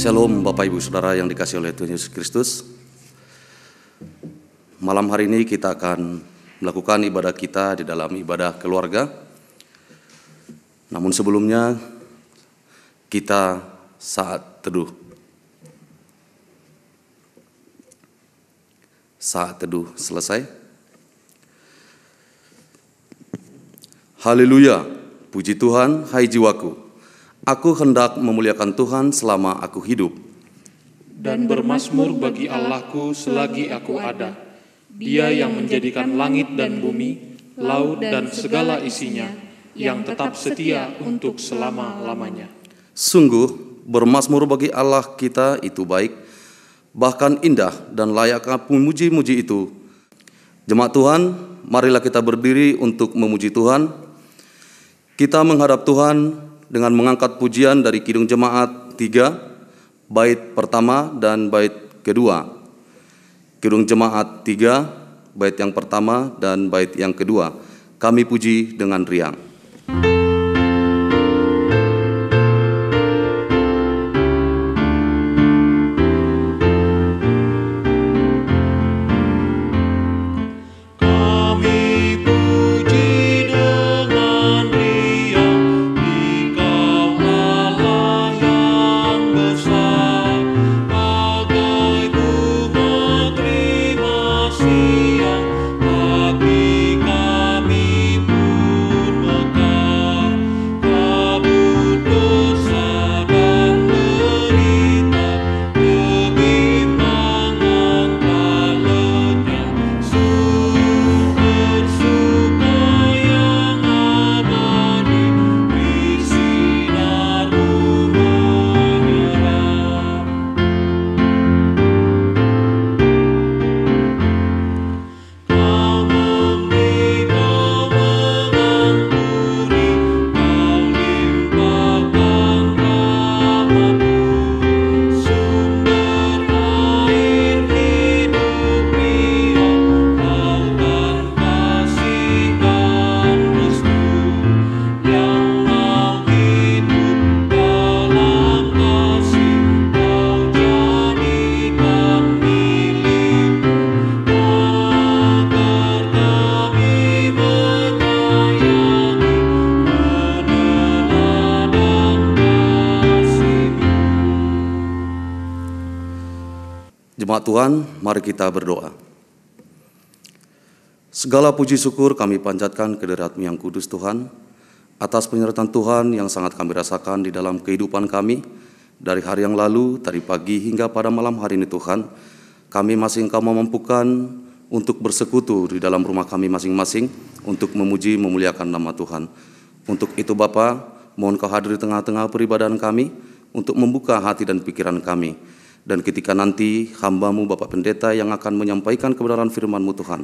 Shalom Bapak Ibu Saudara yang dikasihi oleh Tuhan Yesus Kristus. Malam hari ini kita akan melakukan ibadah kita di dalam ibadah keluarga. Namun sebelumnya kita saat teduh. Saat teduh selesai. Haleluya, puji Tuhan, hai jiwaku. Aku hendak memuliakan Tuhan selama aku hidup. Dan bermazmur bagi Allahku selagi aku ada. Dia yang menjadikan langit dan bumi, laut dan segala isinya, yang tetap setia untuk selama-lamanya. Sungguh, bermazmur bagi Allah kita itu baik, bahkan indah dan layak memuji-muji itu. Jemaat Tuhan, marilah kita berdiri untuk memuji Tuhan. Kita menghadap Tuhan dengan mengangkat pujian dari Kidung Jemaat 3, bait pertama dan bait kedua. Kidung Jemaat 3, bait yang pertama dan bait yang kedua. Kami puji dengan riang. Jemaat Tuhan, mari kita berdoa. Segala puji syukur kami panjatkan kehadirat-Mu yang kudus Tuhan, atas penyertaan Tuhan yang sangat kami rasakan di dalam kehidupan kami, dari hari yang lalu, tadi pagi hingga pada malam hari ini Tuhan, kami masih Engkau memampukan untuk bersekutu di dalam rumah kami masing-masing, untuk memuji memuliakan nama Tuhan. Untuk itu Bapa, mohon Kau hadir di tengah-tengah peribadahan kami, untuk membuka hati dan pikiran kami. Dan ketika nanti hamba-Mu Bapak Pendeta yang akan menyampaikan kebenaran firman-Mu Tuhan,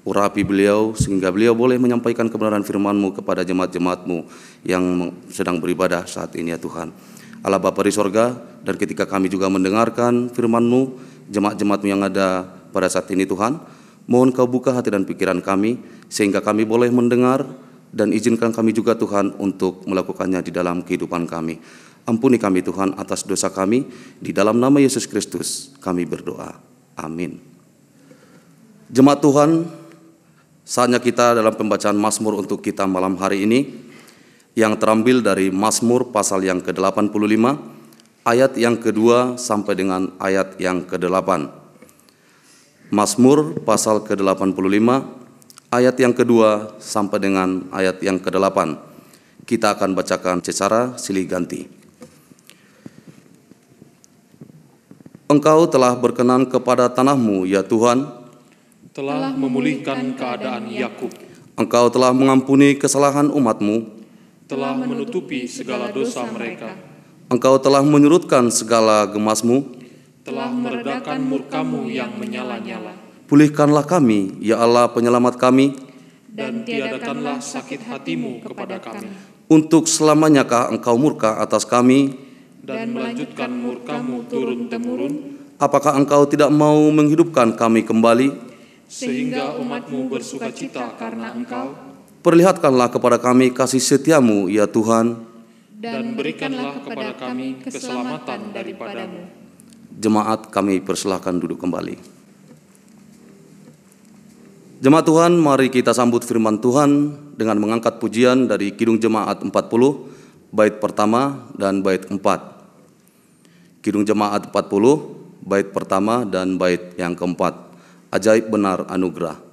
urapi beliau sehingga beliau boleh menyampaikan kebenaran firman-Mu kepada jemaat-jemaat-Mu yang sedang beribadah saat ini ya Tuhan. Allah Bapa di sorga, dan ketika kami juga mendengarkan firman-Mu, jemaat-jemaat-Mu yang ada pada saat ini Tuhan, mohon Kau buka hati dan pikiran kami, sehingga kami boleh mendengar, dan izinkan kami juga Tuhan untuk melakukannya di dalam kehidupan kami. Ampuni kami Tuhan atas dosa kami, di dalam nama Yesus Kristus kami berdoa. Amin. Jemaat Tuhan, saatnya kita dalam pembacaan Mazmur untuk kita malam hari ini, yang terambil dari Mazmur pasal yang ke-85, ayat yang kedua sampai dengan ayat yang ke-8. Mazmur pasal ke-85, ayat yang kedua sampai dengan ayat yang ke-8. Kita akan bacakan secara silih ganti. Engkau telah berkenan kepada tanah-Mu, ya Tuhan, telah memulihkan keadaan Yakub, Engkau telah mengampuni kesalahan umat-Mu, telah menutupi segala dosa mereka, Engkau telah menyurutkan segala gemas-Mu, telah meredakan murka-Mu yang menyala-nyala. Pulihkanlah kami, ya Allah penyelamat kami, dan tiadakanlah sakit hati-Mu kepada kami. Untuk selamanyakah Engkau murka atas kami, dan melanjutkan murka-Mu turun-temurun? Apakah Engkau tidak mau menghidupkan kami kembali, sehingga umat-Mu bersukacita karena Engkau? Perlihatkanlah kepada kami kasih setia-Mu, ya Tuhan, dan berikanlah kepada kami keselamatan daripadamu. Jemaat, kami persilahkan duduk kembali. Jemaat Tuhan, mari kita sambut firman Tuhan dengan mengangkat pujian dari Kidung Jemaat 40, bait pertama dan bait 4. Kidung Jemaat 40, bait pertama dan bait yang keempat. Ajaib benar anugerah.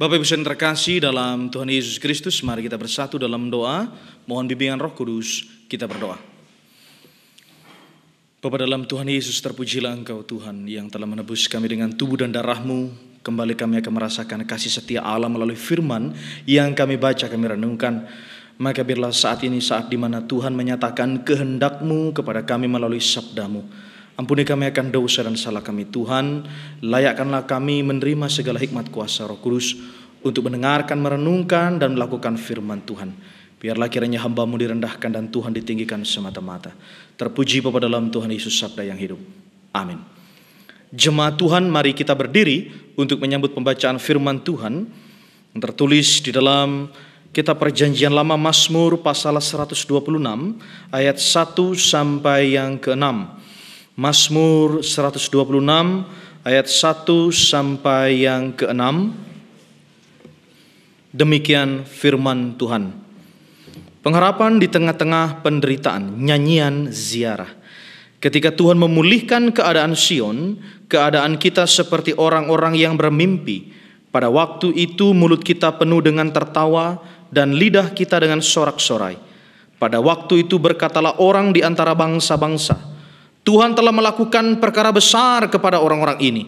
Bapak Ibu yang terkasih dalam Tuhan Yesus Kristus, mari kita bersatu dalam doa, mohon bimbingan Roh Kudus, kita berdoa. Bapa dalam Tuhan Yesus, terpujilah Engkau Tuhan yang telah menebus kami dengan tubuh dan darah-Mu. Kembali kami akan merasakan kasih setia Allah melalui firman yang kami baca, kami renungkan. Maka biarlah saat ini saat di mana Tuhan menyatakan kehendak-Mu kepada kami melalui sabda-Mu. Ampuni kami akan dosa dan salah kami Tuhan. Layakkanlah kami menerima segala hikmat kuasa Roh Kudus untuk mendengarkan, merenungkan, dan melakukan firman Tuhan. Biarlah kiranya hamba-Mu direndahkan dan Tuhan ditinggikan semata-mata. Terpuji Bapa dalam Tuhan Yesus Sabda yang hidup. Amin. Jemaat Tuhan, mari kita berdiri untuk menyambut pembacaan firman Tuhan yang tertulis di dalam Kitab Perjanjian Lama Mazmur pasal 126 ayat 1 sampai yang ke-6. Mazmur 126 ayat 1 sampai yang ke-6. Demikian firman Tuhan. Pengharapan di tengah-tengah penderitaan, nyanyian ziarah. Ketika Tuhan memulihkan keadaan Sion, keadaan kita seperti orang-orang yang bermimpi. Pada waktu itu mulut kita penuh dengan tertawa dan lidah kita dengan sorak-sorai. Pada waktu itu berkatalah orang di antara bangsa-bangsa, Tuhan telah melakukan perkara besar kepada orang-orang ini.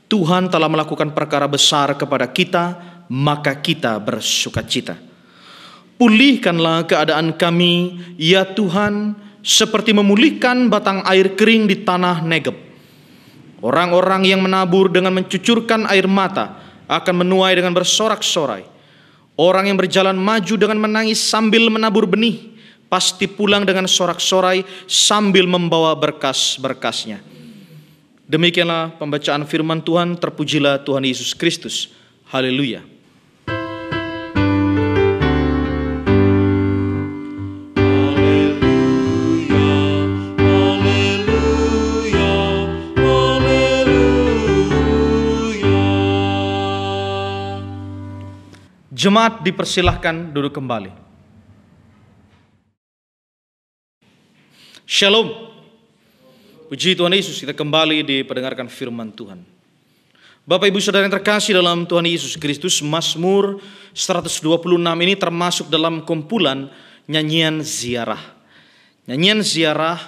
Tuhan telah melakukan perkara besar kepada kita, maka kita bersukacita. Pulihkanlah keadaan kami, ya Tuhan, seperti memulihkan batang air kering di tanah Negeb. Orang-orang yang menabur dengan mencucurkan air mata akan menuai dengan bersorak-sorai. Orang yang berjalan maju dengan menangis sambil menabur benih pasti pulang dengan sorak-sorai sambil membawa berkas-berkasnya. Demikianlah pembacaan firman Tuhan. Terpujilah Tuhan Yesus Kristus. Haleluya. Jemaat dipersilahkan duduk kembali. Shalom. Puji Tuhan Yesus, kita kembali diperdengarkan firman Tuhan. Bapak Ibu Saudara yang terkasih dalam Tuhan Yesus Kristus, Mazmur 126 ini termasuk dalam kumpulan nyanyian ziarah. Nyanyian ziarah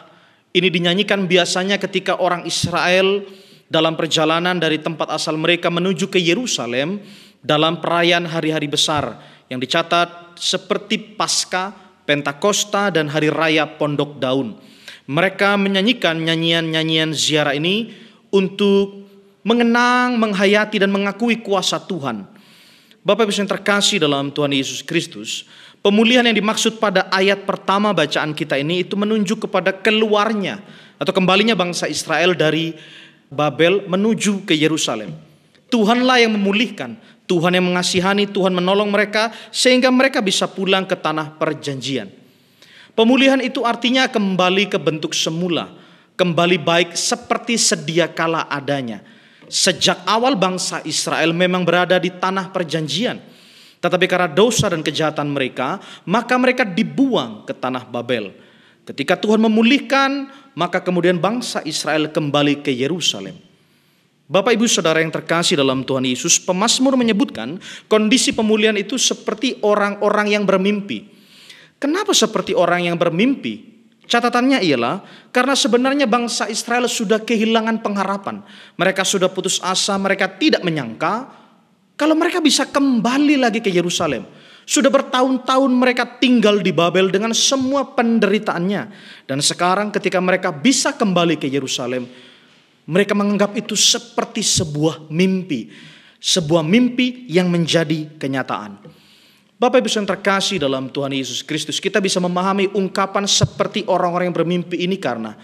ini dinyanyikan biasanya ketika orang Israel dalam perjalanan dari tempat asal mereka menuju ke Yerusalem dalam perayaan hari-hari besar yang dicatat seperti Paskah, Pentakosta, dan Hari Raya Pondok Daun. Mereka menyanyikan nyanyian-nyanyian ziarah ini untuk mengenang, menghayati, dan mengakui kuasa Tuhan. Bapak Ibu yang terkasih dalam Tuhan Yesus Kristus, Pemulihan yang dimaksud pada ayat pertama bacaan kita ini itu menunjuk kepada keluarnya atau kembalinya bangsa Israel dari Babel menuju ke Yerusalem. Tuhanlah yang memulihkan, Tuhan yang mengasihani, Tuhan menolong mereka sehingga mereka bisa pulang ke tanah perjanjian. Pemulihan itu artinya kembali ke bentuk semula, kembali baik seperti sedia kala adanya. Sejak awal bangsa Israel memang berada di tanah perjanjian, tetapi karena dosa dan kejahatan mereka, maka mereka dibuang ke tanah Babel. Ketika Tuhan memulihkan, maka kemudian bangsa Israel kembali ke Yerusalem. Bapak Ibu Saudara yang terkasih dalam Tuhan Yesus, pemazmur menyebutkan kondisi pemulihan itu seperti orang-orang yang bermimpi. Kenapa seperti orang yang bermimpi? Catatannya ialah karena sebenarnya bangsa Israel sudah kehilangan pengharapan. Mereka sudah putus asa, mereka tidak menyangka kalau mereka bisa kembali lagi ke Yerusalem. Sudah bertahun-tahun mereka tinggal di Babel dengan semua penderitaannya. Dan sekarang ketika mereka bisa kembali ke Yerusalem, mereka menganggap itu seperti sebuah mimpi. Sebuah mimpi yang menjadi kenyataan. Bapak Ibu yang terkasih dalam Tuhan Yesus Kristus, kita bisa memahami ungkapan seperti orang-orang yang bermimpi ini karena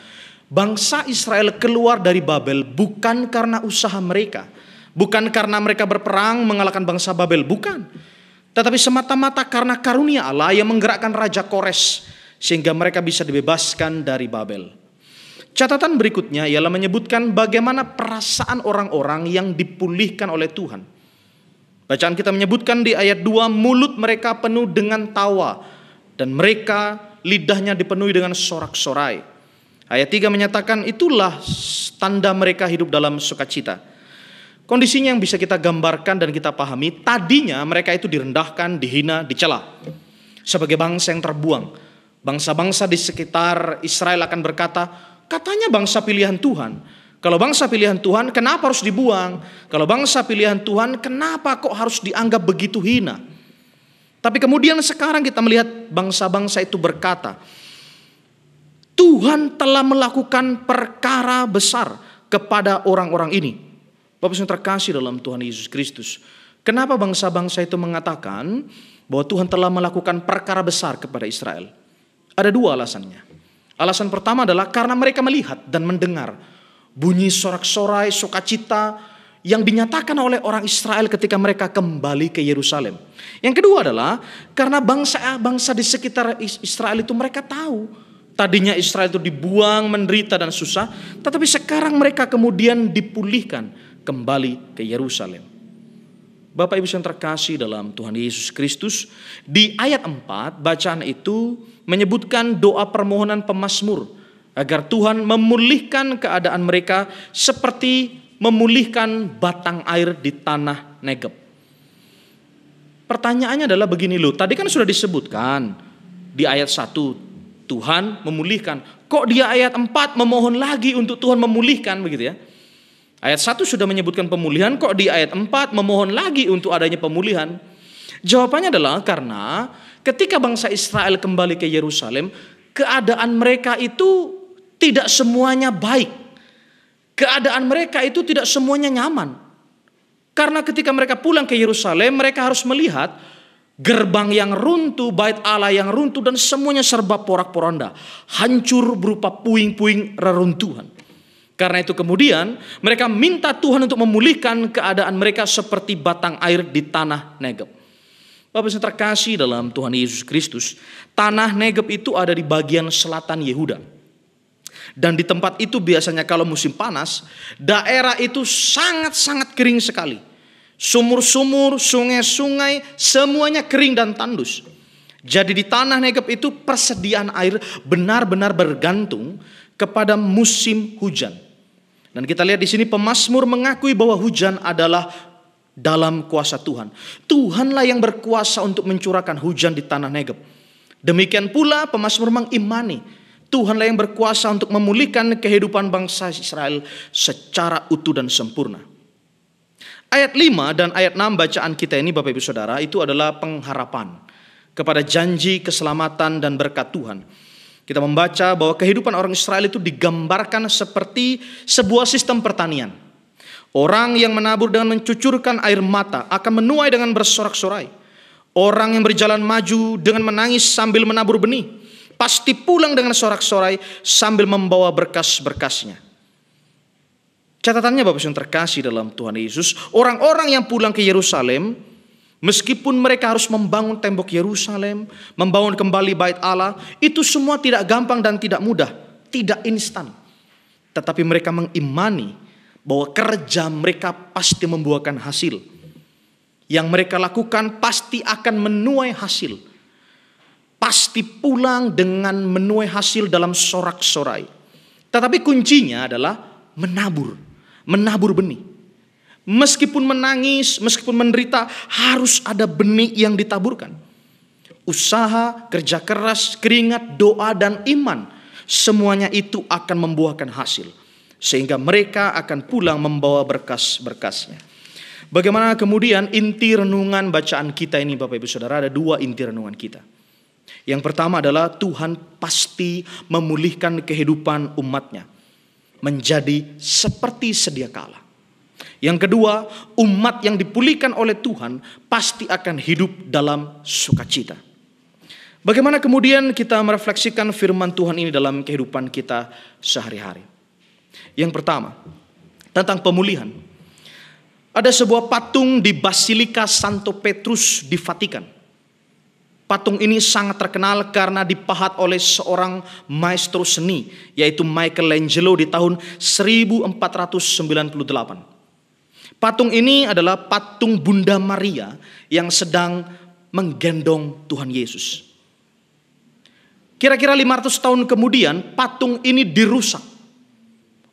bangsa Israel keluar dari Babel bukan karena usaha mereka. Bukan karena mereka berperang mengalahkan bangsa Babel, bukan. Tetapi semata-mata karena karunia Allah yang menggerakkan Raja Kores sehingga mereka bisa dibebaskan dari Babel. Catatan berikutnya ialah menyebutkan bagaimana perasaan orang-orang yang dipulihkan oleh Tuhan. Bacaan kita menyebutkan di ayat 2, mulut mereka penuh dengan tawa dan mereka lidahnya dipenuhi dengan sorak-sorai. Ayat 3 menyatakan itulah tanda mereka hidup dalam sukacita. Kondisinya yang bisa kita gambarkan dan kita pahami, tadinya mereka itu direndahkan, dihina, dicela. Sebagai bangsa yang terbuang, bangsa-bangsa di sekitar Israel akan berkata, katanya bangsa pilihan Tuhan. Kalau bangsa pilihan Tuhan, kenapa harus dibuang? Kalau bangsa pilihan Tuhan, kenapa kok harus dianggap begitu hina? Tapi kemudian sekarang kita melihat bangsa-bangsa itu berkata, Tuhan telah melakukan perkara besar kepada orang-orang ini. Bapak yang terkasih dalam Tuhan Yesus Kristus, kenapa bangsa-bangsa itu mengatakan bahwa Tuhan telah melakukan perkara besar kepada Israel? Ada dua alasannya. Alasan pertama adalah karena mereka melihat dan mendengar bunyi sorak-sorai, sukacita yang dinyatakan oleh orang Israel ketika mereka kembali ke Yerusalem. Yang kedua adalah karena bangsa-bangsa di sekitar Israel itu mereka tahu. Tadinya Israel itu dibuang, menderita dan susah. Tetapi sekarang mereka kemudian dipulihkan kembali ke Yerusalem. Bapak Ibu yang terkasih dalam Tuhan Yesus Kristus, di ayat 4 bacaan itu menyebutkan doa permohonan pemazmur agar Tuhan memulihkan keadaan mereka seperti memulihkan batang air di tanah Negeb. Pertanyaannya adalah begini loh, tadi kan sudah disebutkan di ayat 1 Tuhan memulihkan. Kok di ayat 4 memohon lagi untuk Tuhan memulihkan begitu ya? Ayat 1 sudah menyebutkan pemulihan, kok di ayat 4 memohon lagi untuk adanya pemulihan? Jawabannya adalah karena ketika bangsa Israel kembali ke Yerusalem, keadaan mereka itu tidak semuanya baik. Keadaan mereka itu tidak semuanya nyaman. Karena ketika mereka pulang ke Yerusalem, mereka harus melihat gerbang yang runtuh, bait Allah yang runtuh, dan semuanya serba porak-poranda. Hancur berupa puing-puing reruntuhan. Karena itu kemudian mereka minta Tuhan untuk memulihkan keadaan mereka seperti batang air di tanah Negeb. Bapak yang terkasih dalam Tuhan Yesus Kristus, tanah Negeb itu ada di bagian selatan Yehuda. Dan di tempat itu biasanya kalau musim panas, daerah itu sangat-sangat kering sekali. Sumur-sumur, sungai-sungai, semuanya kering dan tandus. Jadi di tanah Negeb itu persediaan air benar-benar bergantung kepada musim hujan. Dan kita lihat di sini pemazmur mengakui bahwa hujan adalah dalam kuasa Tuhan. Tuhanlah yang berkuasa untuk mencurahkan hujan di tanah Negeb. Demikian pula pemazmur mengimani Tuhanlah yang berkuasa untuk memulihkan kehidupan bangsa Israel secara utuh dan sempurna. Ayat 5 dan ayat 6 bacaan kita ini Bapak Ibu Saudara itu adalah pengharapan kepada janji keselamatan dan berkat Tuhan. Kita membaca bahwa kehidupan orang Israel itu digambarkan seperti sebuah sistem pertanian. Orang yang menabur dengan mencucurkan air mata akan menuai dengan bersorak-sorai. Orang yang berjalan maju dengan menangis sambil menabur benih, pasti pulang dengan sorak-sorai sambil membawa berkas-berkasnya. Catatannya Bapak Ibu yang terkasih dalam Tuhan Yesus, orang-orang yang pulang ke Yerusalem, meskipun mereka harus membangun tembok Yerusalem, membangun kembali bait Allah, itu semua tidak gampang dan tidak mudah, tidak instan. Tetapi mereka mengimani bahwa kerja mereka pasti membuahkan hasil. Yang mereka lakukan pasti akan menuai hasil. Pasti pulang dengan menuai hasil dalam sorak-sorai. Tetapi kuncinya adalah menabur benih. Meskipun menangis, meskipun menderita, harus ada benih yang ditaburkan. Usaha, kerja keras, keringat, doa, dan iman, semuanya itu akan membuahkan hasil. Sehingga mereka akan pulang membawa berkas-berkasnya. Bagaimana kemudian inti renungan bacaan kita ini Bapak Ibu Saudara? Ada dua inti renungan kita. Yang pertama adalah Tuhan pasti memulihkan kehidupan umatnya menjadi seperti sedia kala. Yang kedua, umat yang dipulihkan oleh Tuhan pasti akan hidup dalam sukacita. Bagaimana kemudian kita merefleksikan firman Tuhan ini dalam kehidupan kita sehari-hari? Yang pertama, tentang pemulihan. Ada sebuah patung di Basilika Santo Petrus di Vatikan. Patung ini sangat terkenal karena dipahat oleh seorang maestro seni, yaitu Michelangelo di tahun 1498. Patung ini adalah patung Bunda Maria yang sedang menggendong Tuhan Yesus. Kira-kira 500 tahun kemudian patung ini dirusak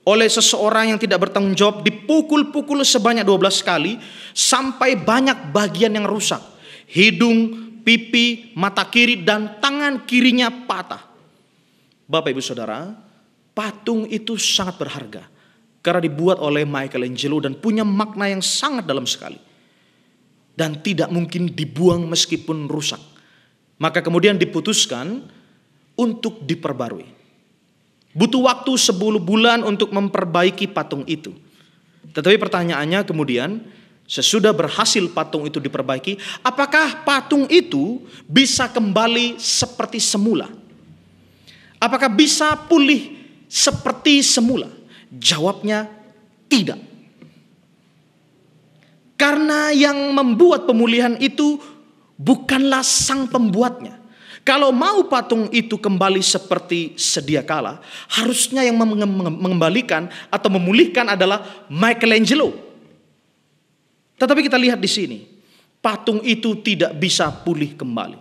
oleh seseorang yang tidak bertanggung jawab, dipukul-pukul sebanyak 12 kali sampai banyak bagian yang rusak. Hidung, pipi, mata kiri, dan tangan kirinya patah. Bapak Ibu Saudara, patung itu sangat berharga karena dibuat oleh Michelangelo dan punya makna yang sangat dalam sekali. Dan tidak mungkin dibuang meskipun rusak. Maka kemudian diputuskan untuk diperbarui. Butuh waktu 10 bulan untuk memperbaiki patung itu. Tetapi pertanyaannya kemudian, sesudah berhasil patung itu diperbaiki, apakah patung itu bisa kembali seperti semula? Apakah bisa pulih seperti semula? Jawabnya tidak. Karena yang membuat pemulihan itu bukanlah sang pembuatnya. Kalau mau patung itu kembali seperti sedia kala, harusnya yang mengembalikan atau memulihkan adalah Michelangelo. Tetapi kita lihat di sini, patung itu tidak bisa pulih kembali.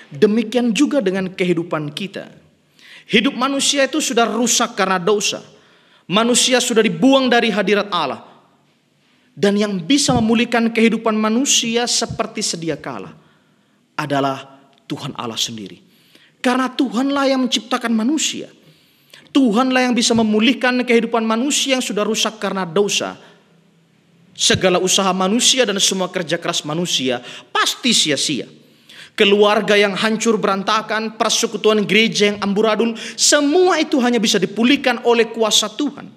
Demikian juga dengan kehidupan kita. Hidup manusia itu sudah rusak karena dosa. Manusia sudah dibuang dari hadirat Allah. Dan yang bisa memulihkan kehidupan manusia seperti sedia kala adalah Tuhan Allah sendiri. Karena Tuhanlah yang menciptakan manusia. Tuhanlah yang bisa memulihkan kehidupan manusia yang sudah rusak karena dosa. Segala usaha manusia dan semua kerja keras manusia pasti sia-sia. Keluarga yang hancur berantakan, persekutuan gereja yang amburadul, semua itu hanya bisa dipulihkan oleh kuasa Tuhan.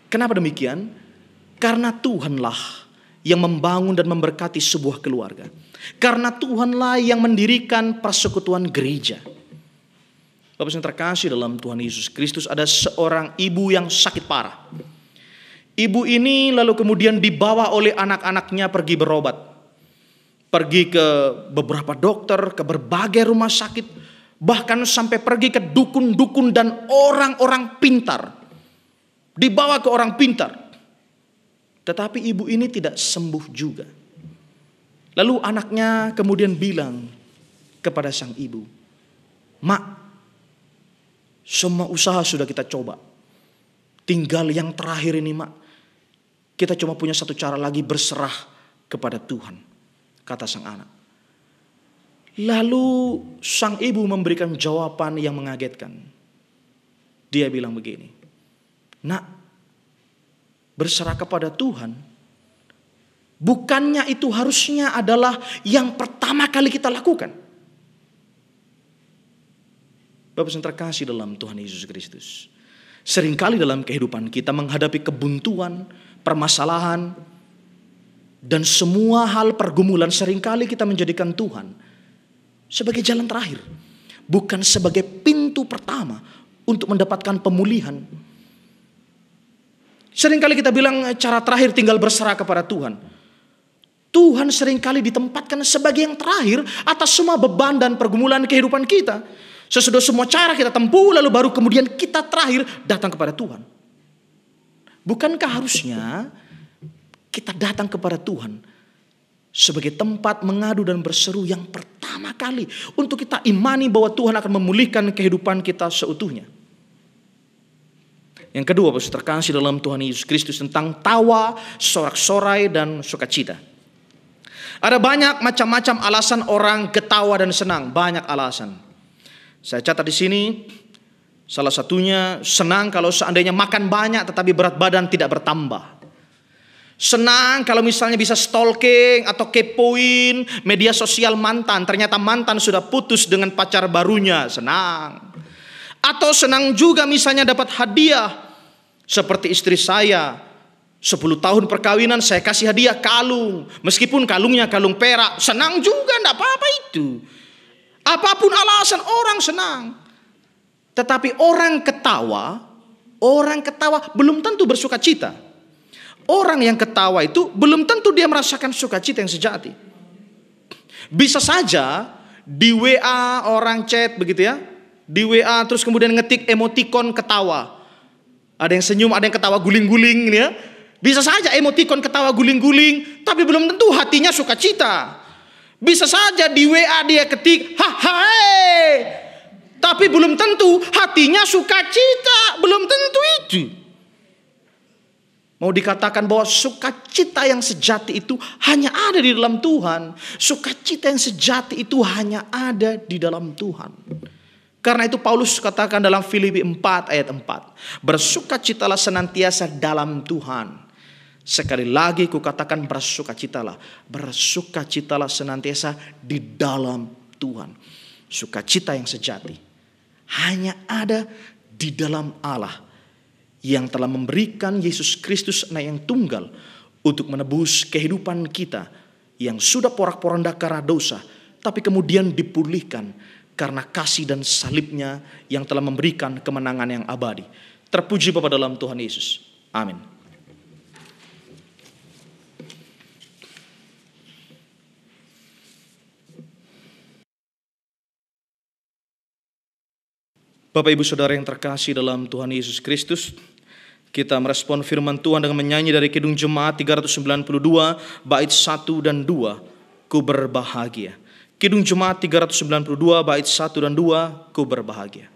Kenapa demikian? Karena Tuhanlah yang membangun dan memberkati sebuah keluarga. Karena Tuhanlah yang mendirikan persekutuan gereja. Bapak yang terkasih dalam Tuhan Yesus Kristus, ada seorang ibu yang sakit parah. Ibu ini lalu kemudian dibawa oleh anak-anaknya pergi berobat. Pergi ke beberapa dokter, ke berbagai rumah sakit. Bahkan sampai pergi ke dukun-dukun dan orang-orang pintar. Dibawa ke orang pintar. Tetapi ibu ini tidak sembuh juga. Lalu anaknya kemudian bilang kepada sang ibu, "Mak, semua usaha sudah kita coba. Tinggal yang terakhir ini, Mak. Kita cuma punya satu cara lagi, berserah kepada Tuhan," kata sang anak. Lalu sang ibu memberikan jawaban yang mengagetkan. Dia bilang begini, "Nak, berserah kepada Tuhan, bukannya itu harusnya adalah yang pertama kali kita lakukan?" Bapak yang terkasih dalam Tuhan Yesus Kristus, seringkali dalam kehidupan kita menghadapi kebuntuan, permasalahan, Dan semua hal pergumulan seringkali kita menjadikan Tuhan sebagai jalan terakhir, bukan sebagai pintu pertama untuk mendapatkan pemulihan. Seringkali kita bilang cara terakhir tinggal berserah kepada Tuhan. Tuhan seringkali ditempatkan sebagai yang terakhir atas semua beban dan pergumulan kehidupan kita. Sesudah semua cara kita tempuh, lalu baru kemudian kita terakhir datang kepada Tuhan. Bukankah harusnya kita datang kepada Tuhan sebagai tempat mengadu dan berseru yang pertama kali untuk kita imani bahwa Tuhan akan memulihkan kehidupan kita seutuhnya. Yang kedua, Bapak terkasih dalam Tuhan Yesus Kristus, tentang tawa, sorak-sorai, dan sukacita. Ada banyak macam-macam alasan orang ketawa dan senang, banyak alasan. Saya catat di sini, salah satunya senang kalau seandainya makan banyak tetapi berat badan tidak bertambah. Senang kalau misalnya bisa stalking atau kepoin media sosial mantan, ternyata mantan sudah putus dengan pacar barunya, senang. Atau senang juga misalnya dapat hadiah, seperti istri saya, 10 tahun perkawinan saya kasih hadiah kalung, meskipun kalungnya kalung perak, senang juga, enggak apa-apa itu. Apapun alasan orang senang. Tetapi orang ketawa belum tentu bersuka cita. Orang yang ketawa itu belum tentu dia merasakan sukacita yang sejati. Bisa saja di WA orang chat begitu ya. Di WA terus kemudian ngetik emotikon ketawa. Ada yang senyum, ada yang ketawa guling-guling ya. Bisa saja emotikon ketawa guling-guling, tapi belum tentu hatinya sukacita. Bisa saja di WA dia ketik hai, tapi belum tentu hatinya sukacita, belum tentu itu. Mau dikatakan bahwa sukacita yang sejati itu hanya ada di dalam Tuhan. Sukacita yang sejati itu hanya ada di dalam Tuhan. Karena itu Paulus katakan dalam Filipi 4 ayat 4. Bersukacitalah senantiasa dalam Tuhan. Sekali lagi kukatakan bersukacitalah. Bersukacitalah senantiasa di dalam Tuhan. Sukacita yang sejati hanya ada di dalam Allah, yang telah memberikan Yesus Kristus anak yang tunggal untuk menebus kehidupan kita yang sudah porak-poranda karena dosa, tapi kemudian dipulihkan karena kasih dan salibnya yang telah memberikan kemenangan yang abadi. Terpuji Bapa dalam Tuhan Yesus. Amin. Bapak Ibu Saudara yang terkasih dalam Tuhan Yesus Kristus, kita merespon firman Tuhan dengan menyanyi dari Kidung Jemaat 392 bait 1 dan 2, Ku berbahagia. Kidung Jemaat 392 bait 1 dan 2, Ku berbahagia.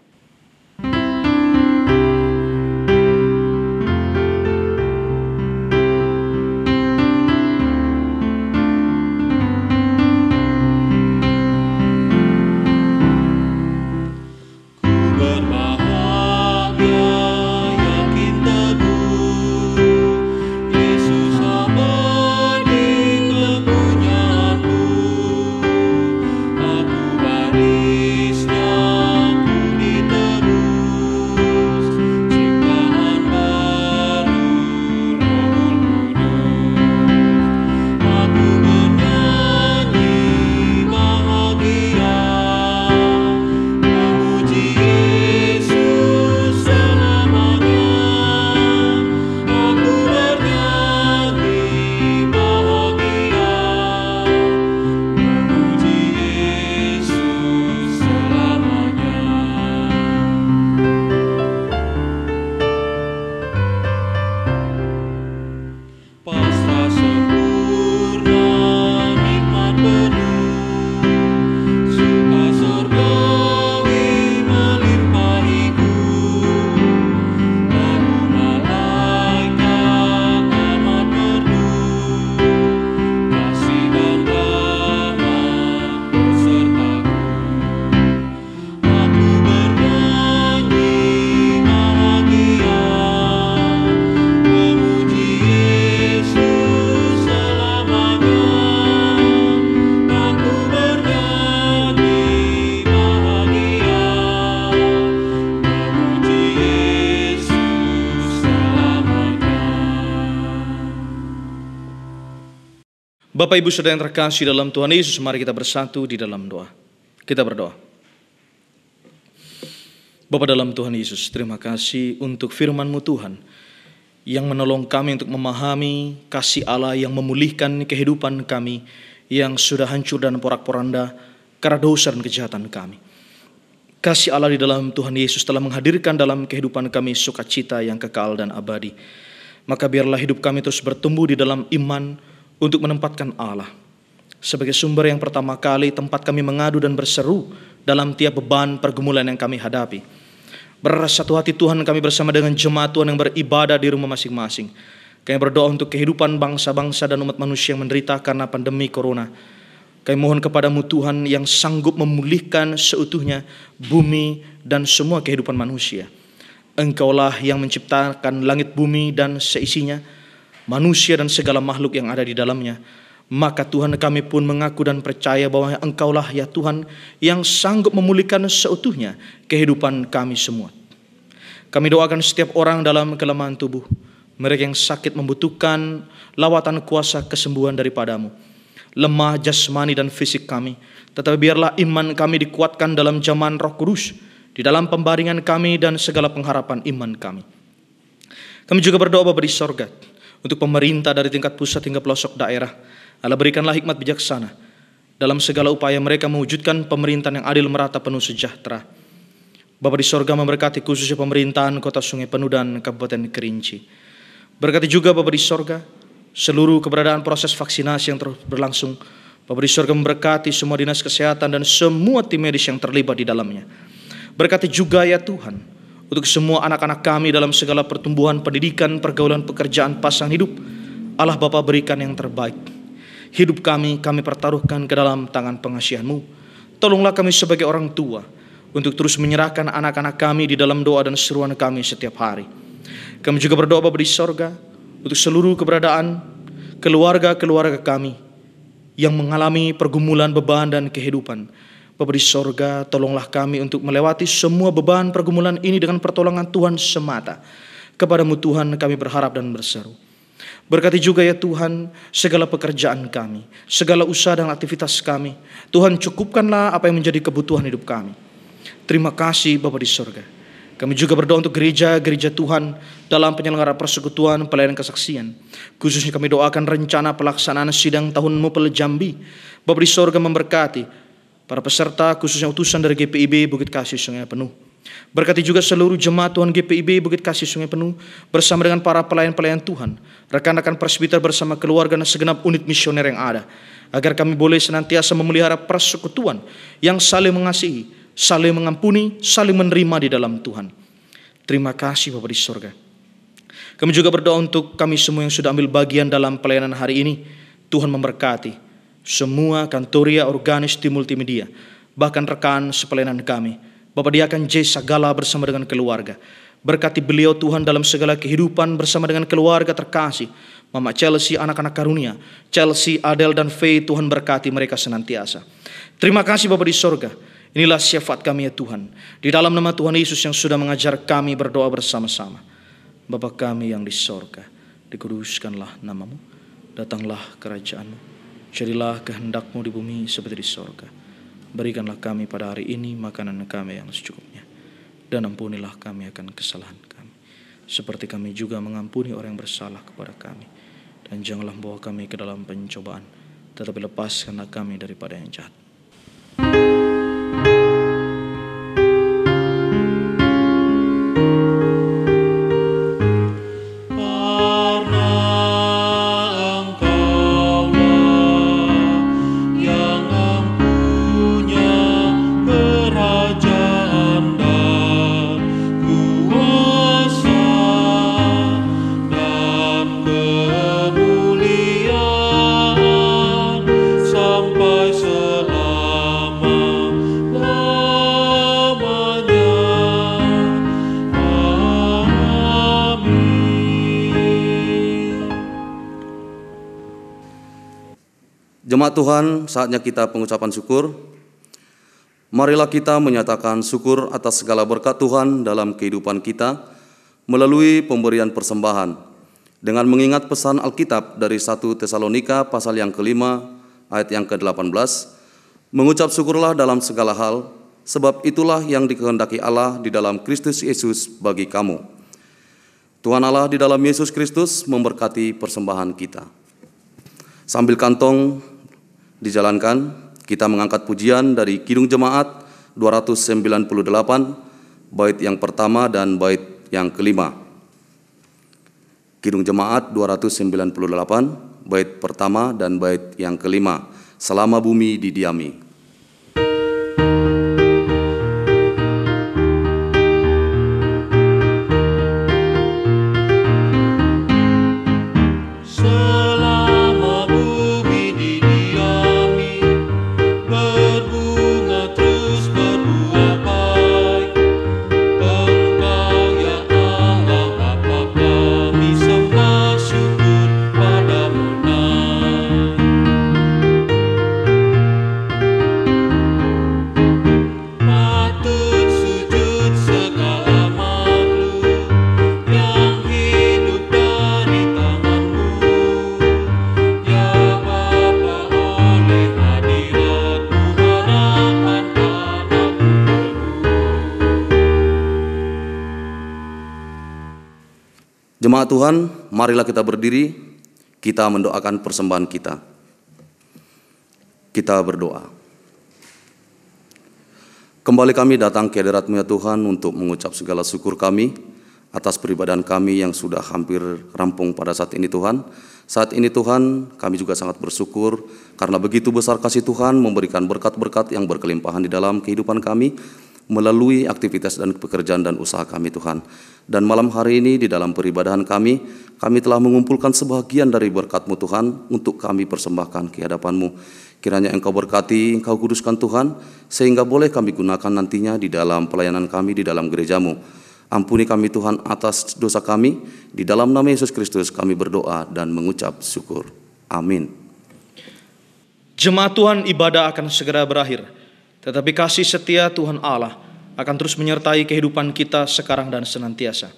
Bapak Ibu Saudara yang terkasih dalam Tuhan Yesus, mari kita bersatu di dalam doa. Kita berdoa. Bapa dalam Tuhan Yesus, terima kasih untuk firman-Mu Tuhan yang menolong kami untuk memahami kasih Allah yang memulihkan kehidupan kami yang sudah hancur dan porak-poranda karena dosa dan kejahatan kami. Kasih Allah di dalam Tuhan Yesus telah menghadirkan dalam kehidupan kami sukacita yang kekal dan abadi. Maka biarlah hidup kami terus bertumbuh di dalam iman untuk menempatkan Allah sebagai sumber yang pertama kali tempat kami mengadu dan berseru dalam tiap beban pergumulan yang kami hadapi. Berasa satu hati Tuhan kami bersama dengan jemaat Tuhan yang beribadah di rumah masing-masing. Kami berdoa untuk kehidupan bangsa-bangsa dan umat manusia yang menderita karena pandemi corona. Kami mohon kepadamu Tuhan yang sanggup memulihkan seutuhnya bumi dan semua kehidupan manusia. Engkaulah yang menciptakan langit bumi dan seisinya, manusia dan segala makhluk yang ada di dalamnya. Maka Tuhan kami pun mengaku dan percaya bahwa Engkaulah ya Tuhan yang sanggup memulihkan seutuhnya kehidupan kami semua. Kami doakan setiap orang dalam kelemahan tubuh, mereka yang sakit membutuhkan lawatan kuasa kesembuhan daripadamu. Lemah jasmani dan fisik kami, tetapi biarlah iman kami dikuatkan dalam zaman Roh Kudus, di dalam pembaringan kami dan segala pengharapan iman kami. Kami juga berdoa Bapa di sorga untuk pemerintah dari tingkat pusat hingga pelosok daerah. Allah berikanlah hikmat bijaksana dalam segala upaya mereka mewujudkan pemerintahan yang adil, merata, penuh sejahtera. Bapa di sorga memberkati khususnya pemerintahan Kota Sungai Penuh dan Kabupaten Kerinci. Berkati juga Bapa di sorga seluruh keberadaan proses vaksinasi yang terus berlangsung. Bapa di sorga memberkati semua dinas kesehatan dan semua tim medis yang terlibat di dalamnya. Berkati juga ya Tuhan untuk semua anak-anak kami dalam segala pertumbuhan, pendidikan, pergaulan, pekerjaan, pasangan hidup. Allah Bapa berikan yang terbaik. Hidup kami pertaruhkan ke dalam tangan pengasihan-Mu. Tolonglah kami sebagai orang tua untuk terus menyerahkan anak-anak kami di dalam doa dan seruan kami setiap hari. Kami juga berdoa Bapa di sorga untuk seluruh keberadaan keluarga-keluarga kami yang mengalami pergumulan, beban, dan kehidupan. Bapa di sorga, tolonglah kami untuk melewati semua beban pergumulan ini dengan pertolongan Tuhan semata. Kepadamu Tuhan kami berharap dan berseru. Berkati juga ya Tuhan segala pekerjaan kami, segala usaha dan aktivitas kami. Tuhan cukupkanlah apa yang menjadi kebutuhan hidup kami. Terima kasih Bapa di sorga. Kami juga berdoa untuk gereja-gereja Tuhan dalam penyelenggaraan persekutuan, pelayanan kesaksian. Khususnya kami doakan rencana pelaksanaan sidang tahun Mupel Jambi. Bapa di sorga memberkati para peserta khususnya utusan dari GPIB Bukit Kasih Sungai Penuh. Berkati juga seluruh jemaat Tuhan GPIB Bukit Kasih Sungai Penuh bersama dengan para pelayan-pelayan Tuhan, rekan-rekan presbiter bersama keluarga dan segenap unit misioner yang ada, agar kami boleh senantiasa memelihara persekutuan yang saling mengasihi, saling mengampuni, saling menerima di dalam Tuhan. Terima kasih Bapa di sorga. Kami juga berdoa untuk kami semua yang sudah ambil bagian dalam pelayanan hari ini. Tuhan memberkati semua kantoria, organis di multimedia, bahkan rekan sepelayanan kami. Bapak Diakan J. Sagala bersama dengan keluarga. Berkati beliau Tuhan dalam segala kehidupan bersama dengan keluarga terkasih. Mama Chelsea, anak-anak karunia. Chelsea, Adel, dan Faye, Tuhan berkati mereka senantiasa. Terima kasih Bapak di sorga. Inilah syafaat kami ya Tuhan. Di dalam nama Tuhan Yesus yang sudah mengajar kami berdoa bersama-sama. Bapa kami yang di sorga, dikuduskanlah namamu. Datanglah kerajaan-Mu. Jadilah kehendak-Mu di bumi seperti di sorga. Berikanlah kami pada hari ini makanan kami yang secukupnya. Dan ampunilah kami akan kesalahan kami, seperti kami juga mengampuni orang yang bersalah kepada kami. Dan janganlah membawa kami ke dalam pencobaan, tetapi lepaskanlah kami daripada yang jahat. Jemaat Tuhan, saatnya kita pengucapan syukur. Marilah kita menyatakan syukur atas segala berkat Tuhan dalam kehidupan kita melalui pemberian persembahan. dengan mengingat pesan Alkitab dari 1 Tesalonika pasal yang kelima ayat yang ke-18, mengucap syukurlah dalam segala hal, sebab itulah yang dikehendaki Allah di dalam Kristus Yesus bagi kamu. Tuhan Allah di dalam Yesus Kristus memberkati persembahan kita. Sambil kantong dijalankan, kita mengangkat pujian dari Kidung Jemaat 298, bait yang pertama dan bait yang kelima. Kidung Jemaat 298, bait pertama dan bait yang kelima. Selama bumi didiami. Jemaat Tuhan, marilah kita berdiri, kita mendoakan persembahan kita. Kita berdoa. Kembali kami datang ke hadirat-Mu ya Tuhan untuk mengucap segala syukur kami atas peribadahan kami yang sudah hampir rampung pada saat ini Tuhan. Saat ini Tuhan, kami juga sangat bersyukur karena begitu besar kasih Tuhan memberikan berkat-berkat yang berkelimpahan di dalam kehidupan kami melalui aktivitas dan pekerjaan dan usaha kami Tuhan. Dan malam hari ini di dalam peribadahan kami telah mengumpulkan sebagian dari berkat-Mu Tuhan untuk kami persembahkan ke hadapan-Mu. Kiranya Engkau berkati, Engkau kuduskan Tuhan, sehingga boleh kami gunakan nantinya di dalam pelayanan kami di dalam gereja-Mu. Ampuni kami Tuhan atas dosa kami, di dalam nama Yesus Kristus kami berdoa dan mengucap syukur. Amin. Jemaat Tuhan, ibadah akan segera berakhir, tetapi kasih setia Tuhan Allah akan terus menyertai kehidupan kita sekarang dan senantiasa.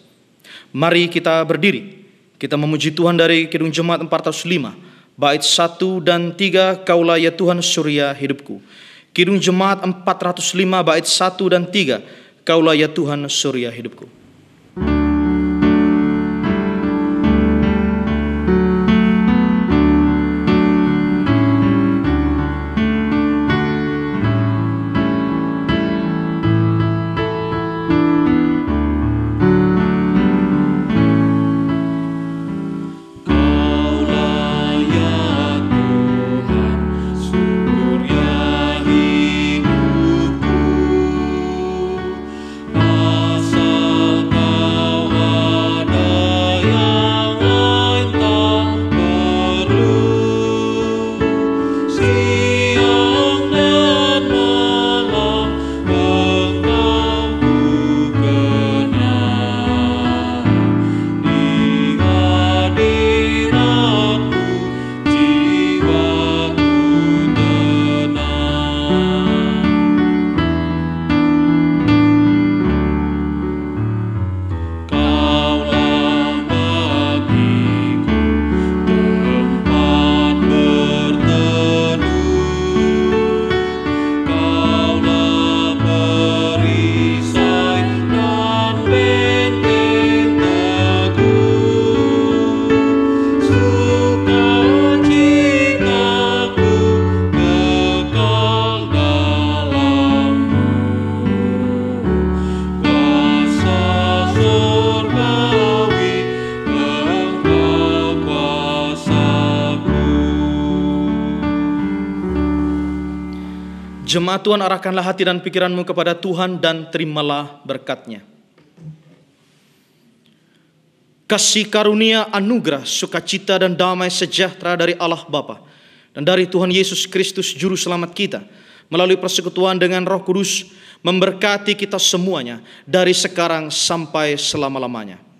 Mari kita berdiri, kita memuji Tuhan dari Kidung Jemaat 405, bait 1 dan 3, Kaulah ya Tuhan surya hidupku. Kidung Jemaat 405, bait 1 dan 3, Kaulah ya Tuhan surya hidupku. Jemaat Tuhan, arahkanlah hati dan pikiranmu kepada Tuhan dan terimalah berkat-Nya. Kasih karunia, anugerah, sukacita dan damai sejahtera dari Allah Bapa dan dari Tuhan Yesus Kristus Juru Selamat kita melalui persekutuan dengan Roh Kudus memberkati kita semuanya dari sekarang sampai selama-lamanya.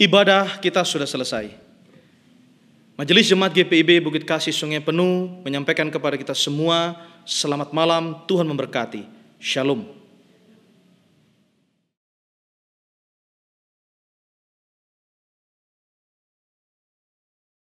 Ibadah kita sudah selesai. Majelis Jemaat GPIB Bukit Kasih Sungai Penuh menyampaikan kepada kita semua, selamat malam, Tuhan memberkati. Shalom.